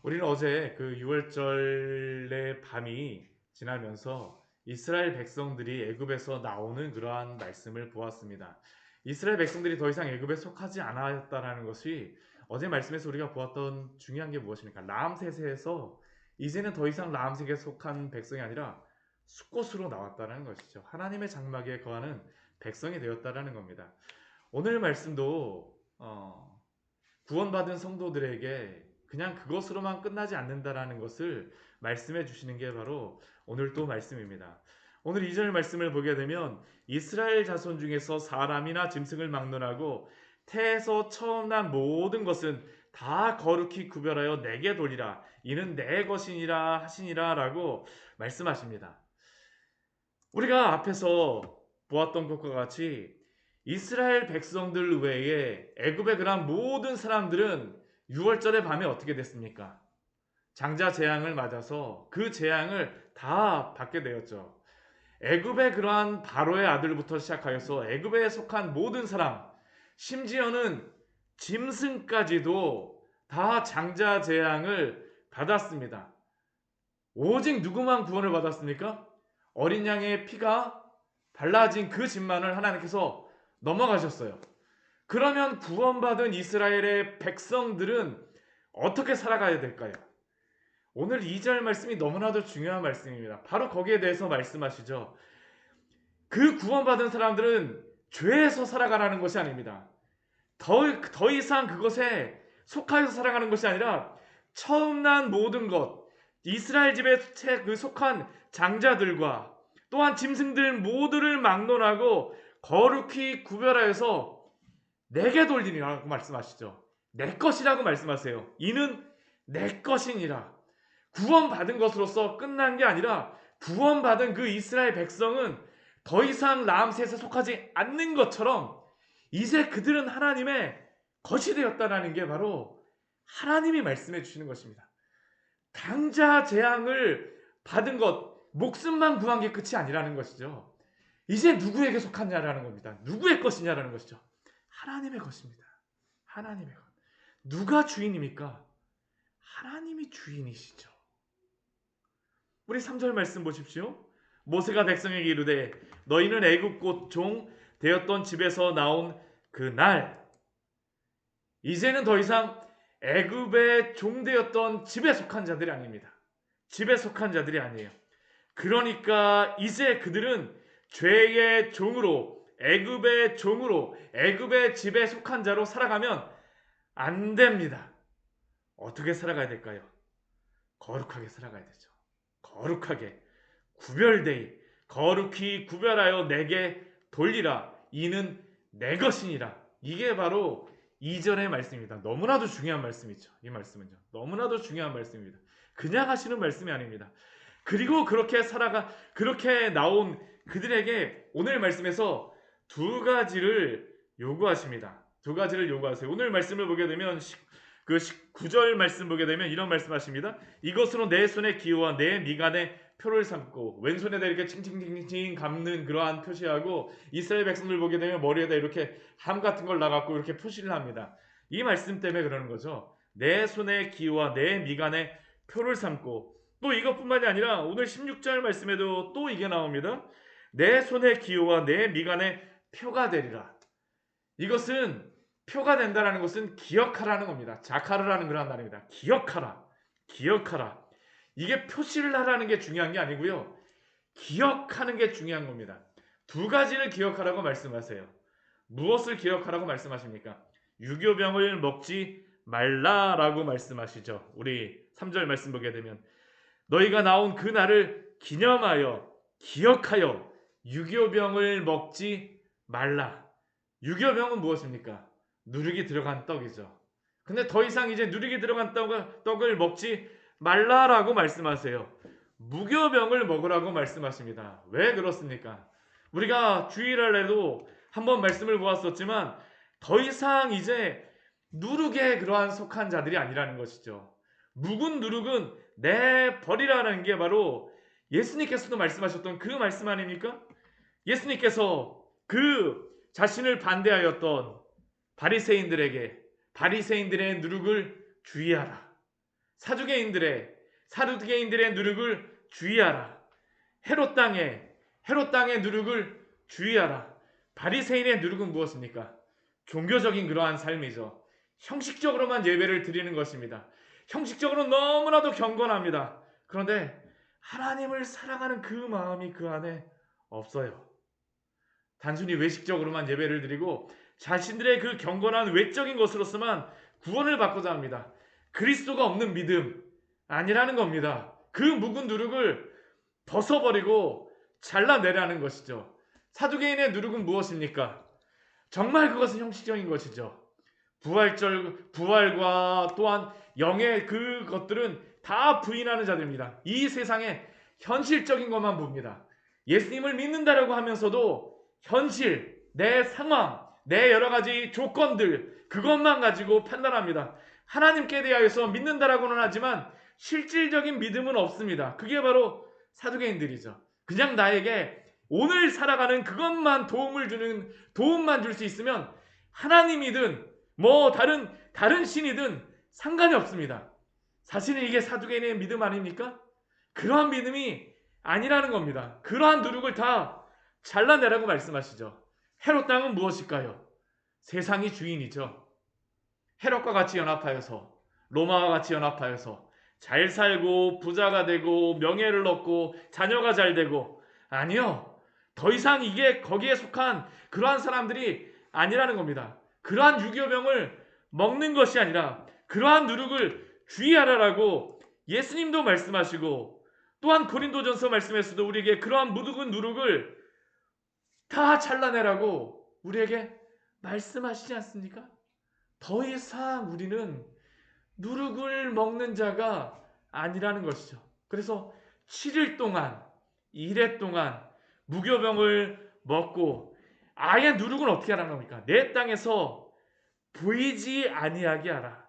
우리는 어제 그 유월절의 밤이 지나면서 이스라엘 백성들이 애굽에서 나오는 그러한 말씀을 보았습니다. 이스라엘 백성들이 더 이상 애굽에 속하지 않았다라는 것이 어제 말씀에서 우리가 보았던 중요한 게 무엇입니까? 라암세세에서 이제는 더 이상 라암색에 속한 백성이 아니라 숫곳으로 나왔다는 것이죠. 하나님의 장막에 거하는 백성이 되었다라는 겁니다. 오늘 말씀도 구원받은 성도들에게 그냥 그것으로만 끝나지 않는다라는 것을 말씀해 주시는 게 바로 오늘 또 말씀입니다. 오늘 2절 말씀을 보게 되면 이스라엘 자손 중에서 사람이나 짐승을 막론하고 태에서 처음 난 모든 것은 다 거룩히 구별하여 내게 돌리라. 이는 내 것이니라 하시니라 라고 말씀하십니다. 우리가 앞에서 보았던 것과 같이 이스라엘 백성들 외에 애굽에 그런 모든 사람들은 6월절의 밤에 어떻게 됐습니까? 장자 재앙을 맞아서 그 재앙을 다 받게 되었죠. 애굽의 그러한 바로의 아들부터 시작하여서 애굽에 속한 모든 사람, 심지어는 짐승까지도 다 장자 재앙을 받았습니다. 오직 누구만 구원을 받았습니까? 어린 양의 피가 발라진 그 집만을 하나님께서 넘어가셨어요. 그러면 구원받은 이스라엘의 백성들은 어떻게 살아가야 될까요? 오늘 2절 말씀이 너무나도 중요한 말씀입니다. 바로 거기에 대해서 말씀하시죠. 그 구원받은 사람들은 죄에서 살아가라는 것이 아닙니다. 더 이상 그것에 속하여서 살아가는 것이 아니라 처음 난 모든 것, 이스라엘 집에 그 속한 장자들과 또한 짐승들 모두를 막론하고 거룩히 구별하여서 내게 돌리리라고 말씀하시죠. 내 것이라고 말씀하세요. 이는 내 것이니라. 구원받은 것으로서 끝난 게 아니라 구원받은 그 이스라엘 백성은 더 이상 라암셋에 속하지 않는 것처럼 이제 그들은 하나님의 것이 되었다라는 게 바로 하나님이 말씀해 주시는 것입니다. 당자 재앙을 받은 것, 목숨만 구한 게 끝이 아니라는 것이죠. 이제 누구에게 속하냐라는 겁니다. 누구의 것이냐라는 것이죠. 하나님의 것입니다. 하나님의 것. 누가 주인입니까? 하나님이 주인이시죠. 우리 3절 말씀 보십시오. 모세가 백성에게 이르되 너희는 애굽 곧 종 되었던 집에서 나온 그 날 이제는 더 이상 애굽의 종 되었던 집에 속한 자들이 아닙니다. 집에 속한 자들이 아니에요. 그러니까 이제 그들은 죄의 종으로 애굽의 종으로 애굽의 집에 속한 자로 살아가면 안 됩니다. 어떻게 살아가야 될까요? 거룩하게 살아가야 되죠. 거룩하게 구별되이 거룩히 구별하여 내게 돌리라. 이는 내 것이니라. 이게 바로 2절의 말씀입니다. 너무나도 중요한 말씀이죠. 이 말씀은요. 너무나도 중요한 말씀입니다. 그냥 하시는 말씀이 아닙니다. 그리고 그렇게 나온 그들에게 오늘 말씀에서 두 가지를 요구하십니다. 두 가지를 요구하세요. 오늘 말씀을 보게 되면 그 19절 말씀 보게 되면 이런 말씀하십니다. 이것으로 내 손에 기호와 내 미간에 표를 삼고 왼손에다 이렇게 칭칭칭칭 감는 그러한 표시하고 이스라엘 백성들 보게 되면 머리에다 이렇게 함 같은 걸 놔갖고 이렇게 표시를 합니다. 이 말씀 때문에 그러는 거죠. 내 손에 기호와 내 미간에 표를 삼고 또 이것뿐만이 아니라 오늘 16절 말씀에도 또 이게 나옵니다. 내 손에 기호와 내 미간에 표가 되리라. 이것은 표가 된다라는 것은 기억하라는 겁니다. 자카르라는 그런 말입니다. 기억하라. 기억하라. 이게 표시를 하라는 게 중요한 게 아니고요. 기억하는 게 중요한 겁니다. 두 가지를 기억하라고 말씀하세요. 무엇을 기억하라고 말씀하십니까? 유교병을 먹지 말라라고 말씀하시죠. 우리 3절 말씀 보게 되면 너희가 나온 그 날을 기념하여 기억하여 유교병을 먹지 말라. 유교병은 무엇입니까? 누룩이 들어간 떡이죠. 근데 더 이상 이제 누룩이 들어간 떡을 먹지 말라라고 말씀하세요. 무교병을 먹으라고 말씀하십니다. 왜 그렇습니까? 우리가 주일날에도 한번 말씀을 보았었지만 더 이상 이제 누룩에 그러한 속한 자들이 아니라는 것이죠. 묵은 누룩은 내버리라는 게 바로 예수님께서도 말씀하셨던 그 말씀 아닙니까? 예수님께서 그 자신을 반대하였던 바리새인들에게 바리새인들의 누룩을 주의하라. 사두개인들의 누룩을 주의하라. 헤롯 땅의 누룩을 주의하라. 바리새인의 누룩은 무엇입니까? 종교적인 그러한 삶이죠. 형식적으로만 예배를 드리는 것입니다. 형식적으로 너무나도 경건합니다. 그런데 하나님을 사랑하는 그 마음이 그 안에 없어요. 단순히 외식적으로만 예배를 드리고 자신들의 그 경건한 외적인 것으로서만 구원을 받고자 합니다. 그리스도가 없는 믿음 아니라는 겁니다. 그 묵은 누룩을 벗어버리고 잘라내라는 것이죠. 사두개인의 누룩은 무엇입니까? 정말 그것은 형식적인 것이죠. 부활과 또한 영의 그것들은 다 부인하는 자들입니다. 이 세상에 현실적인 것만 봅니다. 예수님을 믿는다라고 하면서도 현실, 내 상황, 내 여러 가지 조건들 그것만 가지고 판단합니다. 하나님께 대하여서 믿는다라고는 하지만 실질적인 믿음은 없습니다. 그게 바로 사두개인들이죠. 그냥 나에게 오늘 살아가는 그것만 도움만 줄 수 있으면 하나님이든 뭐 다른 신이든 상관이 없습니다. 사실은 이게 사두개인의 믿음 아닙니까? 그러한 믿음이 아니라는 겁니다. 그러한 누룩을 다 잘라내라고 말씀하시죠. 헤롯 땅은 무엇일까요? 세상이 주인이죠. 헤롯과 같이 연합하여서 로마와 같이 연합하여서 잘 살고 부자가 되고 명예를 얻고 자녀가 잘 되고 아니요. 더 이상 이게 거기에 속한 그러한 사람들이 아니라는 겁니다. 그러한 유교병을 먹는 것이 아니라 그러한 누룩을 주의하라라고 예수님도 말씀하시고 또한 고린도전서 말씀에서도 우리에게 그러한 묻은 누룩을 다 잘라내라고 우리에게 말씀하시지 않습니까? 더 이상 우리는 누룩을 먹는 자가 아니라는 것이죠. 그래서 7일 동안 1회 동안 무교병을 먹고 아예 누룩은 어떻게 하라는 겁니까? 내 땅에서 보이지 아니하게 하라.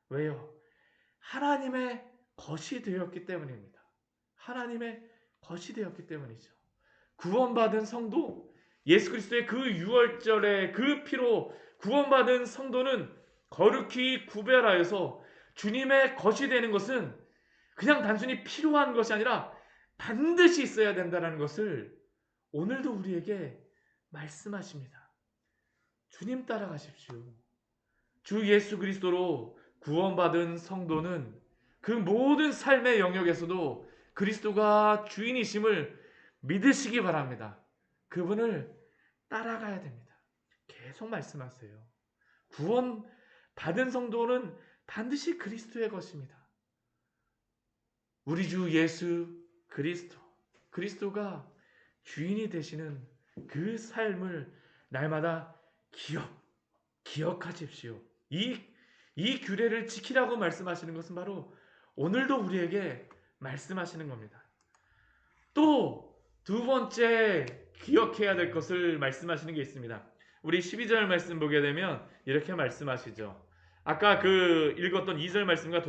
왜요? 하나님의 것이 되었기 때문입니다. 하나님의 것이 되었기 때문이죠. 구원받은 성도, 예수 그리스도의 그 유월절의 그 피로 구원받은 성도는 거룩히 구별하여서 주님의 것이 되는 것은 그냥 단순히 필요한 것이 아니라 반드시 있어야 된다는 것을 오늘도 우리에게 말씀하십니다. 주님 따라가십시오. 주 예수 그리스도로 구원받은 성도는 그 모든 삶의 영역에서도 그리스도가 주인이심을 믿으시기 바랍니다. 그분을 따라가야 됩니다. 계속 말씀하세요. 구원 받은 성도는 반드시 그리스도의 것입니다. 우리 주 예수 그리스도가 주인이 되시는 그 삶을 날마다 기억하십시오. 이 규례를 지키라고 말씀하시는 것은 바로 오늘도 우리에게 말씀하시는 겁니다. 또 두 번째 기억해야 될 것을 말씀하시는 게 있습니다. 우리 12절 말씀 보게 되면 이렇게 말씀하시죠. 아까 그 읽었던 2절 말씀과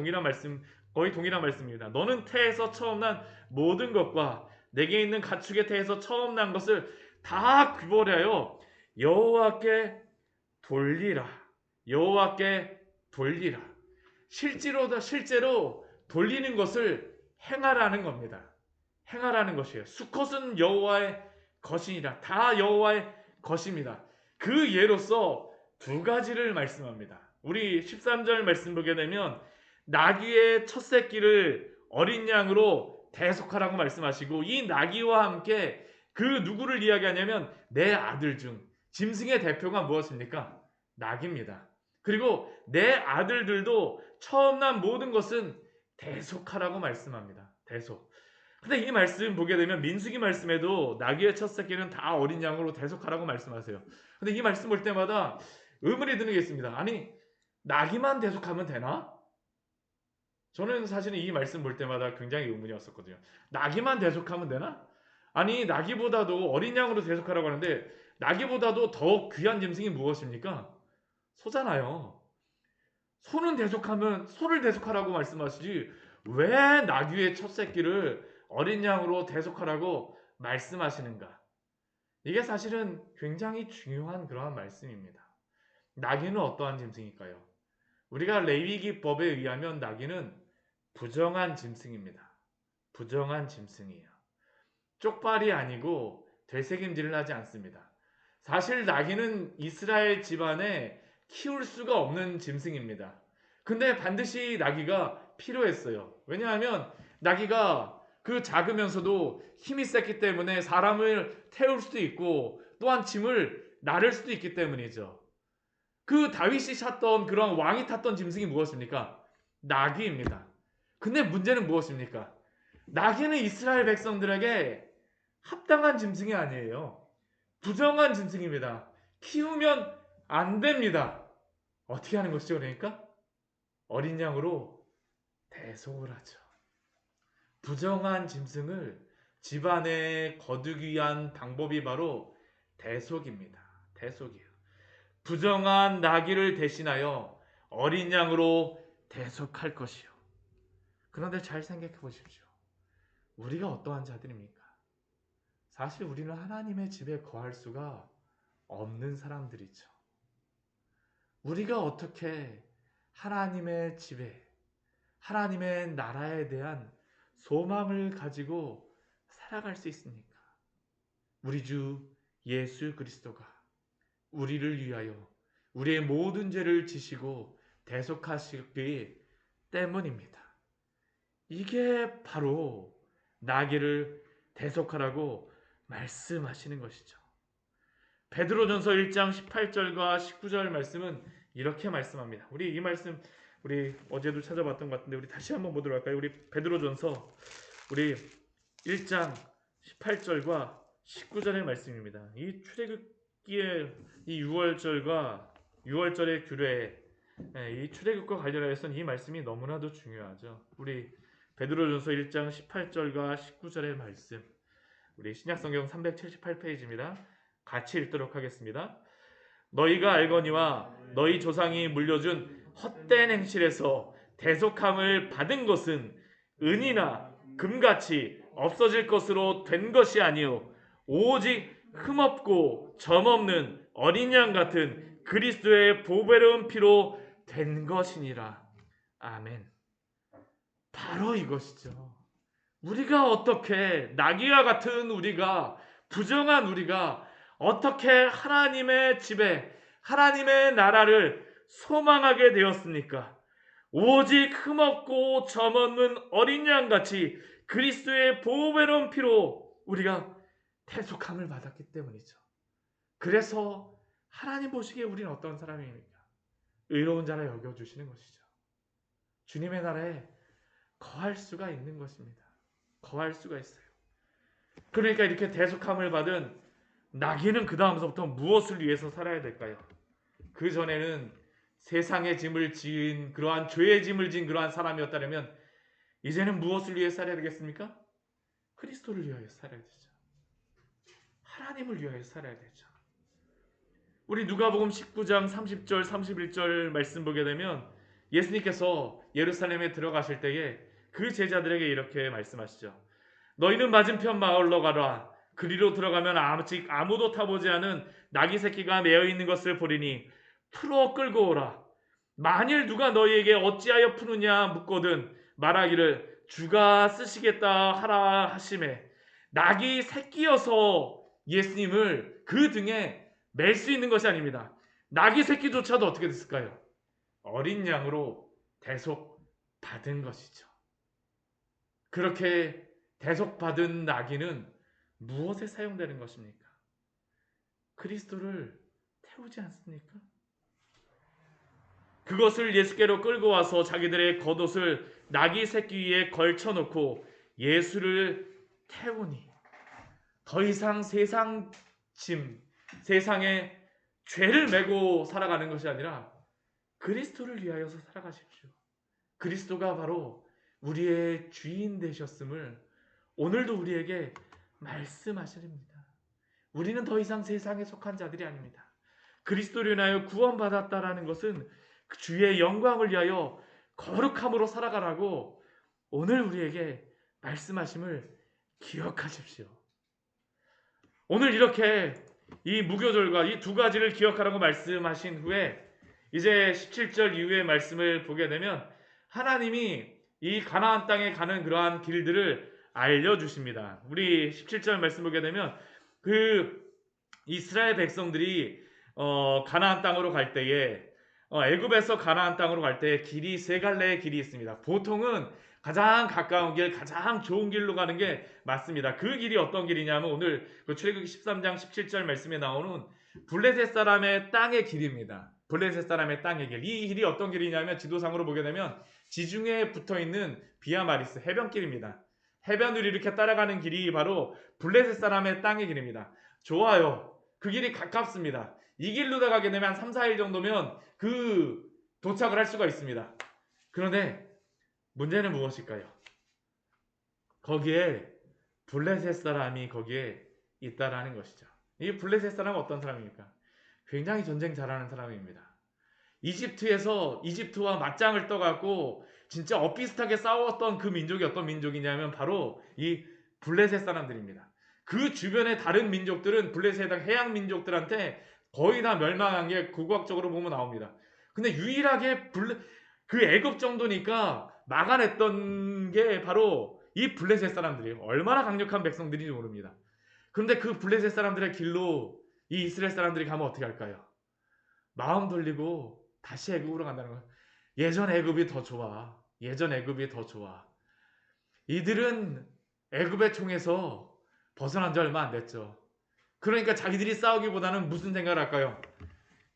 거의 동일한 말씀입니다. 너는 태에서 처음 난 모든 것과 내게 있는 가축의 태에서 처음 난 것을 다 구별하여 여호와께 돌리라. 여호와께 돌리라. 실제로 돌리는 것을 행하라는 겁니다. 행하라는 것이에요. 수컷은 여호와의 것이니라. 다 여호와의 것입니다. 그 예로서 두 가지를 말씀합니다. 우리 13절 말씀 보게 되면 나귀의 첫 새끼를 어린 양으로 대속하라고 말씀하시고 이 나귀와 함께 그 누구를 이야기하냐면 내 아들 중 짐승의 대표가 무엇입니까? 나귀입니다. 그리고 내 아들들도 처음 난 모든 것은 대속하라고 말씀합니다. 대속. 근데 이 말씀 보게 되면 민수기 말씀에도 나귀의 첫 새끼는 다 어린 양으로 대속하라고 말씀하세요. 근데 이 말씀 볼 때마다 의문이 드는 게 있습니다. 아니 나귀만 대속하면 되나? 저는 사실은 이 말씀 볼 때마다 굉장히 의문이었었거든요. 나귀만 대속하면 되나? 아니 나귀보다도 어린 양으로 대속하라고 하는데 나귀보다도 더 귀한 짐승이 무엇입니까? 소잖아요. 소를 대속하라고 말씀하시지 왜 나귀의 첫 새끼를 어린 양으로 대속하라고 말씀하시는가? 이게 사실은 굉장히 중요한 그러한 말씀입니다. 나귀는 어떠한 짐승일까요? 우리가 레위기법에 의하면 나귀는 부정한 짐승입니다. 부정한 짐승이에요. 쪽발이 아니고 되새김질을 하지 않습니다. 사실 나귀는 이스라엘 집안에 키울 수가 없는 짐승입니다. 근데 반드시 나귀가 필요했어요. 왜냐하면 나귀가 그 작으면서도 힘이 셌기 때문에 사람을 태울 수도 있고 또한 짐을 나를 수도 있기 때문이죠. 그 다윗이 탔던 그런 왕이 탔던 짐승이 무엇입니까? 나귀입니다. 근데 문제는 무엇입니까? 나귀는 이스라엘 백성들에게 합당한 짐승이 아니에요. 부정한 짐승입니다. 키우면 안 됩니다. 어떻게 하는 것이죠? 그러니까 어린 양으로 대속을 하죠. 부정한 짐승을 집안에 거두기 위한 방법이 바로 대속입니다. 대속이에요. 부정한 나귀를 대신하여 어린 양으로 대속할 것이요. 그런데 잘 생각해 보십시오. 우리가 어떠한 자들입니까? 사실 우리는 하나님의 집에 거할 수가 없는 사람들이죠. 우리가 어떻게 하나님의 집에, 하나님의 나라에 대한 소망을 가지고 살아갈 수 있습니까? 우리 주 예수 그리스도가 우리를 위하여 우리의 모든 죄를 지시고 대속하시기 때문입니다. 이게 바로 나귀를 대속하라고 말씀하시는 것이죠. 베드로전서 1장 18절과 19절 말씀은 이렇게 말씀합니다. 우리 이 말씀 우리 어제도 찾아봤던 것 같은데 우리 다시 한번 보도록 할까요? 우리 베드로전서 우리 1장 18절과 19절의 말씀입니다. 이 출애굽기의 이 6월절의 규례, 이 출애굽과 관련해서는 이 말씀이 너무나도 중요하죠. 우리 베드로전서 1장 18절과 19절의 말씀, 우리 신약성경 378페이지입니다. 같이 읽도록 하겠습니다. 너희가 알거니와 너희 조상이 물려준 헛된 행실에서 대속함을 받은 것은 은이나 금같이 없어질 것으로 된 것이 아니요 오직 흠없고 점없는 어린 양 같은 그리스도의 보배로운 피로 된 것이니라. 아멘. 바로 이것이죠. 우리가 어떻게 나귀와 같은 우리가 부정한 우리가 어떻게 하나님의 집에 하나님의 나라를 소망하게 되었습니까? 오직 흠없고 점없는 어린 양같이 그리스도의 보배로운 피로 우리가 대속함을 받았기 때문이죠. 그래서 하나님 보시기에 우리는 어떤 사람입니까? 의로운 자라 여겨주시는 것이죠. 주님의 나라에 거할 수가 있는 것입니다. 거할 수가 있어요. 그러니까 이렇게 대속함을 받은 나귀는 그 다음서부터 무엇을 위해서 살아야 될까요? 그 전에는 세상의 짐을 지은 그러한 죄의 짐을 지은 그러한 사람이었다면 이제는 무엇을 위해 살아야 되겠습니까? 그리스도를 위하여 살아야 되죠. 하나님을 위하여 살아야 되죠. 우리 누가복음 19장 30절 31절 말씀 보게 되면 예수님께서 예루살렘에 들어가실 때에 그 제자들에게 이렇게 말씀하시죠. 너희는 맞은편 마을로 가라. 그리로 들어가면 아직 아무도 타보지 않은 나귀 새끼가 매어 있는 것을 보리니 풀어 끌고 오라. 만일 누가 너희에게 어찌하여 푸느냐 묻거든 말하기를 주가 쓰시겠다 하라 하시매. 나귀 새끼여서 예수님을 그 등에 맬 수 있는 것이 아닙니다. 나귀 새끼조차도 어떻게 됐을까요? 어린 양으로 대속받은 것이죠. 그렇게 대속받은 나귀는 무엇에 사용되는 것입니까? 그리스도를 태우지 않습니까? 그것을 예수께로 끌고 와서 자기들의 겉옷을 나귀 새끼 위에 걸쳐놓고 예수를 태우니 더 이상 세상 짐, 세상의 죄를 메고 살아가는 것이 아니라 그리스도를 위하여서 살아가십시오. 그리스도가 바로 우리의 주인 되셨음을 오늘도 우리에게 말씀하십니다. 우리는 더 이상 세상에 속한 자들이 아닙니다. 그리스도를 인하여 구원받았다라는 것은 주의 영광을 위하여 거룩함으로 살아가라고 오늘 우리에게 말씀하심을 기억하십시오. 오늘 이렇게 이 무교절과 이 두 가지를 기억하라고 말씀하신 후에 이제 17절 이후의 말씀을 보게 되면 하나님이 이 가나안 땅에 가는 그러한 길들을 알려주십니다. 우리 17절 말씀 보게 되면 그 이스라엘 백성들이 가나안 땅으로 갈 때에 애굽에서 가나안 땅으로 갈 때 길이 세 갈래의 길이 있습니다. 보통은 가장 가까운 길, 가장 좋은 길로 가는 게 맞습니다. 그 길이 어떤 길이냐면 오늘 그 출애굽기 13장 17절 말씀에 나오는 블레셋 사람의 땅의 길입니다. 블레셋 사람의 땅의 길. 이 길이 어떤 길이냐면 지도상으로 보게 되면 지중해에 붙어 있는 비아마리스 해변길입니다. 해변을 이렇게 따라가는 길이 바로 블레셋 사람의 땅의 길입니다. 좋아요. 그 길이 가깝습니다. 이 길로 가게 되면 한 3, 4일 정도면 도착을 할 수가 있습니다. 그런데 문제는 무엇일까요? 거기에 블레셋 사람이 거기에 있다라는 것이죠. 이 블레셋 사람은 어떤 사람입니까? 굉장히 전쟁 잘하는 사람입니다. 이집트와 맞짱을 떠갖고 진짜 엇비슷하게 싸웠던 그 민족이 어떤 민족이냐면 바로 이 블레셋 사람들입니다. 그 주변의 다른 민족들은 블레셋 해양 민족들한테 거의 다 멸망한 게 국악적으로 보면 나옵니다. 근데 유일하게 그 애굽 정도니까 막아냈던 게 바로 이 블레셋 사람들이에요. 얼마나 강력한 백성들인지 모릅니다. 그런데 그 블레셋 사람들의 길로 이 이스라엘 사람들이 가면 어떻게 할까요? 마음 돌리고 다시 애굽으로 간다는 거예요. 예전 애굽이 더 좋아. 예전 애굽이 더 좋아. 이들은 애굽의 총에서 벗어난 지 얼마 안 됐죠. 그러니까 자기들이 싸우기보다는 무슨 생각을 할까요?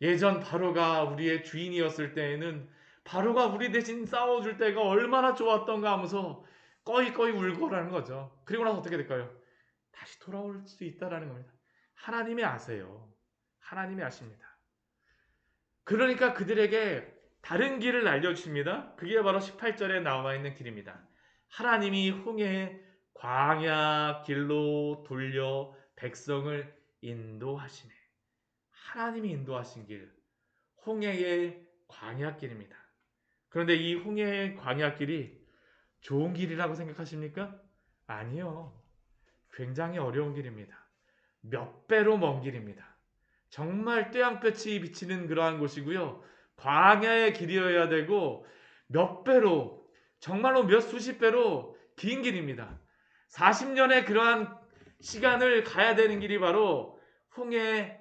예전 바로가 우리의 주인이었을 때에는 바로가 우리 대신 싸워줄 때가 얼마나 좋았던가 하면서 꺼이꺼이 울고 라는 거죠. 그리고 나서 어떻게 될까요? 다시 돌아올 수 있다라는 겁니다. 하나님이 아세요. 하나님이 아십니다. 그러니까 그들에게 다른 길을 알려주십니다. 그게 바로 18절에 나와 있는 길입니다. 하나님이 홍해의 광야 길로 돌려 백성을 인도하시네. 하나님이 인도하신 길, 홍해의 광야길입니다. 그런데 이 홍해의 광야길이 좋은 길이라고 생각하십니까? 아니요. 굉장히 어려운 길입니다. 몇 배로 먼 길입니다. 정말 떼양볕이 비치는 그러한 곳이고요. 광야의 길이어야 되고 몇 배로, 정말로 몇 수십 배로 긴 길입니다. 40년의 그러한 시간을 가야 되는 길이 바로 홍해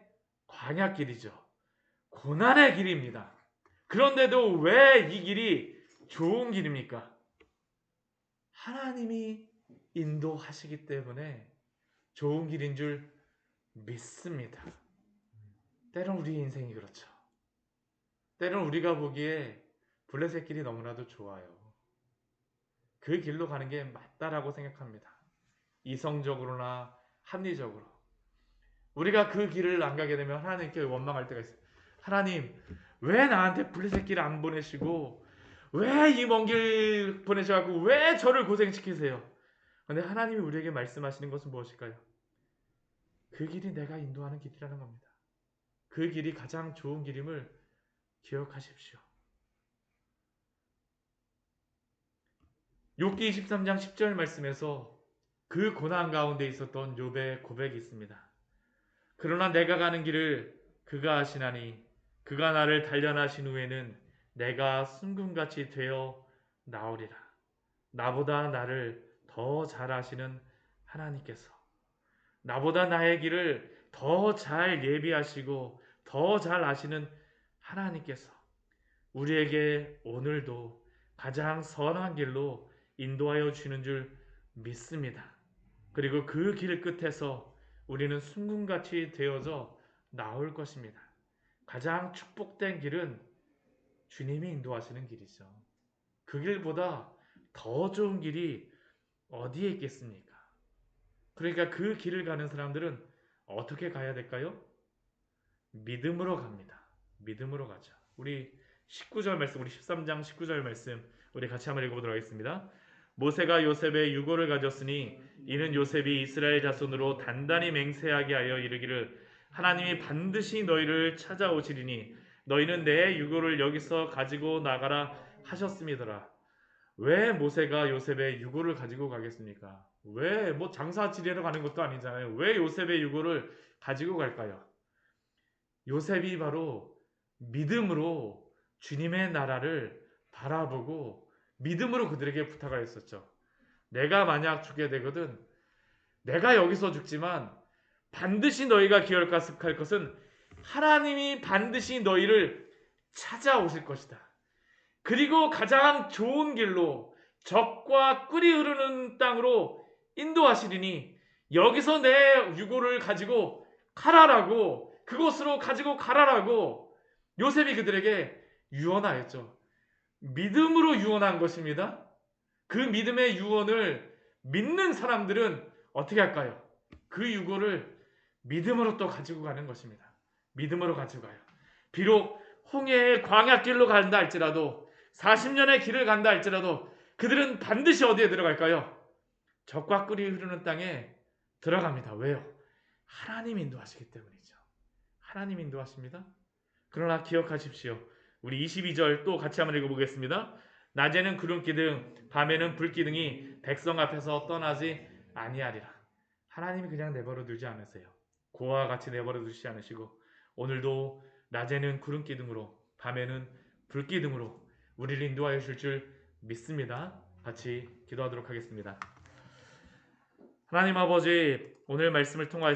광야길이죠. 고난의 길입니다. 그런데도 왜 이 길이 좋은 길입니까? 하나님이 인도하시기 때문에 좋은 길인 줄 믿습니다. 때론 우리 인생이 그렇죠. 때론 우리가 보기에 블레셋 길이 너무나도 좋아요. 그 길로 가는 게 맞다라고 생각합니다. 이성적으로나 합리적으로. 우리가 그 길을 안 가게 되면 하나님께 원망할 때가 있어요. 하나님, 왜 나한테 블레셋 길을 안 보내시고 왜 이 먼 길 보내셔갖고 왜 저를 고생시키세요? 근데 하나님이 우리에게 말씀하시는 것은 무엇일까요? 그 길이 내가 인도하는 길이라는 겁니다. 그 길이 가장 좋은 길임을 기억하십시오. 욥기 23장 10절 말씀에서 그 고난 가운데 있었던 욥의 고백이 있습니다. 그러나 내가 가는 길을 그가 아시나니 그가 나를 단련하신 후에는 내가 순금같이 되어 나오리라. 나보다 나를 더 잘 아시는 하나님께서 나보다 나의 길을 더 잘 예비하시고 더 잘 아시는 하나님께서 우리에게 오늘도 가장 선한 길로 인도하여 주시는 줄 믿습니다. 그리고 그 길 끝에서 우리는 순금같이 되어져 나올 것입니다. 가장 축복된 길은 주님이 인도하시는 길이죠. 그 길보다 더 좋은 길이 어디에 있겠습니까? 그러니까 그 길을 가는 사람들은 어떻게 가야 될까요? 믿음으로 갑니다. 믿음으로 가죠. 우리 19절 말씀, 우리 13장 19절 말씀 우리 같이 한번 읽어보도록 하겠습니다. 모세가 요셉의 유고를 가졌으니 이는 요셉이 이스라엘 자손으로 단단히 맹세하게 하여 이르기를 하나님이 반드시 너희를 찾아오시리니 너희는 내 유고를 여기서 가지고 나가라 하셨음이더라. 왜 모세가 요셉의 유고를 가지고 가겠습니까? 왜 장사 지내러 가는 것도 아니잖아요. 왜 요셉의 유고를 가지고 갈까요? 요셉이 바로 믿음으로 주님의 나라를 바라보고 믿음으로 그들에게 부탁을 했었죠. 내가 만약 죽게 되거든 내가 여기서 죽지만 반드시 너희가 기억할 것은 하나님이 반드시 너희를 찾아오실 것이다. 그리고 가장 좋은 길로 적과 꿀이 흐르는 땅으로 인도하시리니 여기서 내 유고를 가지고 가라라고 그곳으로 가지고 가라라고 요셉이 그들에게 유언하였죠. 믿음으로 유언한 것입니다. 그 믿음의 유언을 믿는 사람들은 어떻게 할까요? 그 유고를 믿음으로 또 가지고 가는 것입니다. 믿음으로 가지고 가요. 비록 홍해의 광야길로 간다 할지라도 40년의 길을 간다 할지라도 그들은 반드시 어디에 들어갈까요? 적과 꿀이 흐르는 땅에 들어갑니다. 왜요? 하나님 인도하시기 때문이죠. 하나님 인도하십니다. 그러나 기억하십시오. 우리 22절 또 같이 한번 읽어보겠습니다. 낮에는 구름기둥 밤에는 불기둥이 백성 앞에서 떠나지 아니하리라. 하나님이 그냥 내버려 두지 않으세요. 고아와 같이 내버려 두시지 않으시고 오늘도 낮에는 구름기둥으로 밤에는 불기둥으로 우리를 인도하여 주실 줄 믿습니다. 같이 기도하도록 하겠습니다. 하나님 아버지, 오늘 말씀을 통하여